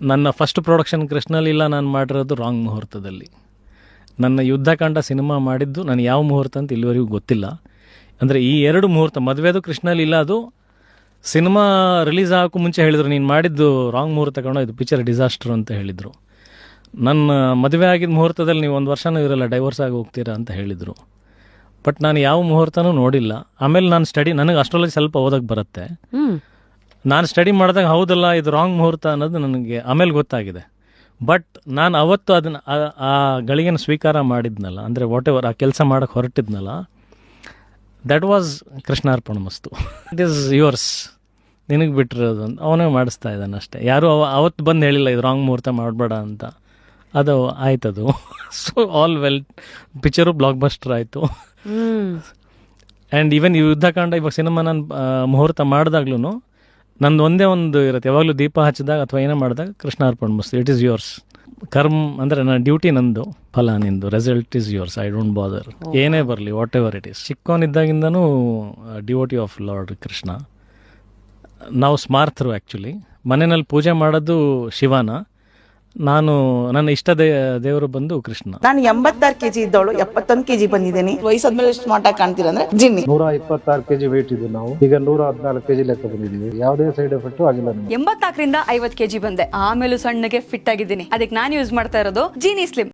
ನನ್ನ first production Krishna Leela ನಾನು ಮಾಡಿರೋದು ರಾಂಗ್ ಮುಹೂರ್ತದಲ್ಲಿ. ನನ್ನ ಯುದ್ಧಕಾಂಡ ಸಿನಿಮಾ ಮಾಡಿದ್ದು ನನಗೆ ಯಾವ ಮುಹೂರ್ತ ಅಂತ ಇಲ್ಲಿವರೆಗೂ ಗೊತ್ತಿಲ್ಲ. ಅಂದರೆ ಈ 2 ಮುಹೂರ್ತ, ಮದುವೆದು ಕೃಷ್ಣಲೀಲಾ, ಅದು ಸಿನಿಮಾ ರಿಲೀಸ್ ಆಗೋಕ್ಕೂ ಮುಂಚೆ ಹೇಳಿದರು ನೀನು ಮಾಡಿದ್ದು ರಾಂಗ್ ಮುಹೂರ್ತ ಕಣೋ, ಇದು ಪಿಕ್ಚರ್ ಡಿಸಾಸ್ಟ್ರು ಅಂತ ಹೇಳಿದರು. ನನ್ನ ಮದುವೆ ಆಗಿದ್ದ ಮುಹೂರ್ತದಲ್ಲಿ ನೀವು 1 ವರ್ಷನೂ ಇರಲ್ಲ, ಡೈವೋರ್ಸ್ ಆಗಿ ಹೋಗ್ತೀರಾ ಅಂತ ಹೇಳಿದರು. ಬಟ್ ನಾನು ಯಾವ ಮುಹೂರ್ತನೂ ನೋಡಿಲ್ಲ. ಆಮೇಲೆ ನಾನು ನನಗೆ ಅಸ್ಟ್ರಾಲಜಿ ಸ್ವಲ್ಪ ಓದೋಕ್ಕೆ ಬರುತ್ತೆ. ನಾನು ಸ್ಟಡಿ ಮಾಡಿದಾಗ ಹೌದಲ್ಲ ಇದು ರಾಂಗ್ ಮುಹೂರ್ತ ಅನ್ನೋದು ನನಗೆ ಆಮೇಲೆ ಗೊತ್ತಾಗಿದೆ. ಬಟ್ ನಾನು ಅವತ್ತು ಅದನ್ನು ಆ ಗಳಿಗೆನ ಸ್ವೀಕಾರ ಮಾಡಿದ್ನಲ್ಲ, ಅಂದರೆ ವಾಟ್ ಎವರ್ ಆ ಕೆಲಸ ಮಾಡೋಕ್ಕೆ ಹೊರಟಿದ್ನಲ್ಲ, ದ್ಯಾಟ್ ವಾಸ್ ಕೃಷ್ಣಾರ್ಪಣಮಸ್ತು. ಇಟ್ ಈಸ್ ಯುವರ್ಸ್, ನಿನಗೆ ಬಿಟ್ಟಿರೋದು ಅಂತ ಅವನೇ ಮಾಡಿಸ್ತಾ ಇದ್ದಾನೆ ಅಷ್ಟೇ. ಯಾರೂ ಅವತ್ತು ಬಂದು ಹೇಳಿಲ್ಲ ಇದು ರಾಂಗ್ ಮುಹೂರ್ತ ಮಾಡಬೇಡ ಅಂತ. ಅದು ಆಯ್ತದು. So all well, picture blockbuster ಆಯಿತು. ಆ್ಯಂಡ್ ಈವನ್ ಈ ಯುದ್ಧಕಾಂಡ ಇವಾಗ ಸಿನಿಮಾ ನಾನು ಮುಹೂರ್ತ ಮಾಡಿದಾಗ್ಲೂ ನಂದು ಒಂದೇ ಒಂದು ಇರುತ್ತೆ, ಯಾವಾಗಲೂ ದೀಪ ಹಚ್ಚಿದಾಗ ಅಥವಾ ಏನೋ ಮಾಡಿದಾಗ ಕೃಷ್ಣಾರ್ಪಣಮಸ್ತು, ಇಟ್ ಈಸ್ ಯುವರ್ಸ್. ಅಂದರೆ ನನ್ನ ಡ್ಯೂಟಿ ನಂದು, ಫಲ ನಿಂದು, result is yours, I don't bother. ಏನೇ ಬರಲಿ, ವಾಟ್ ಎವರ್ ಇಟ್ ಈಸ್. ಚಿಕ್ಕವನಿದ್ದಾಗಿಂದನೂ ಡಿವೋಟಿ ಆಫ್ ಲಾರ್ಡ್ ಕೃಷ್ಣ. ನಾವು ಸ್ಮಾರ್ತರು ಆ್ಯಕ್ಚುಲಿ. ಮನೆಯಲ್ಲಿ ಪೂಜೆ ಮಾಡೋದು ಶಿವನ, ನಾನು ನನ್ನ ಇಷ್ಟ ದೇವರು ಬಂದು ಕೃಷ್ಣ. ನಾನು 86 kg ಇದ್ದವಳು 71 kg ಬಂದಿದ್ದೀನಿ. ವಯಸ್ಸಾದ್ಮೇಲೆ ಸ್ಮಾರ್ಟ್ ಆಗಿ ಕಾಣ್ತೀರಾ ಅಂದ್ರೆ ಜಿನ್ನಿ. 126 kg ವೇಟ್ ಇದ್ದು ನಾವು ಈಗ 114 kg ಲೆಕ್ಕ ಬಂದಿದ್ದೀವಿ. ಯಾವುದೇ ಸೈಡ್ ಎಫೆಕ್ಟ್ ಆಗಿಲ್ಲ. 84ರಿಂದ 50 kg ಬಂದೆ. ಆಮೇಲೆ ಸಣ್ಣಗೆ ಫಿಟ್ ಆಗಿದ್ದೀನಿ. ಅದಕ್ಕೆ ನಾನು ಯೂಸ್ ಮಾಡ್ತಾ ಇರೋದು ಜೀನಿ ಸ್ಲಿಮ್.